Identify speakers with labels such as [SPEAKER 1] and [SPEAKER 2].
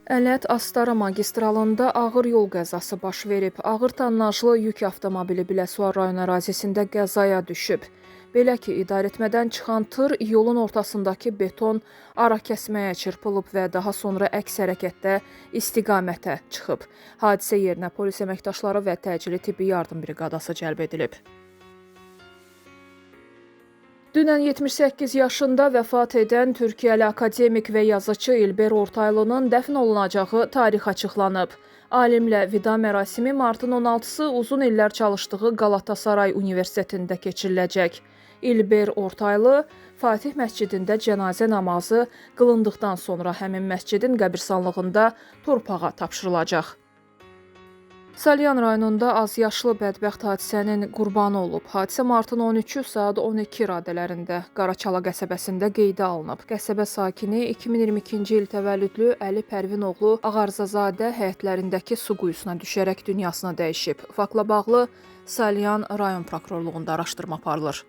[SPEAKER 1] Ələt-Astara magistralında ağır yol qəzası baş verib. Ağır tonnajlı yük avtomobili Biləsuvar rayon ərazisində qəzaya düşüb. Belə ki, idarəetmədən çıxan tır yolun ortasındakı beton arakəsməyə çırpılıb və daha sonra əks hərəkətdə istiqamətə çıxıb. Hadisə yerinə polis əməkdaşları və təcili tibbi yardım briqadası cəlb edilib. Dünən 78 yaşında vəfat edən Türkiyəli akademik və yazıcı İlber Ortaylının dəfn olunacağı tarix açıqlanıb. Alimlə vida mərasimi martın 16-sı uzun illər çalışdığı Qalatasaray Universitetində keçiriləcək. İlber Ortaylı Fatih məscidində cənazə namazı qılındıqdan sonra həmin məscidin qəbirstanlığında torpağa tapşırılacaq. Salyan rayonunda azyaşlı bədbəxt hadisənin qurbanı olub. Hadisə martın 13-ü saat 12 radələrində Qaraçala qəsəbəsində qeydə alınıb. Qəsəbə sakini 2022-ci il təvəllüdlü Əli Pərvinoğlu Ağarzazadə həyətlərindəki su quyusuna düşərək dünyasını dəyişib. Faktla bağlı Salyan rayon prokurorluğunda araşdırma aparılır.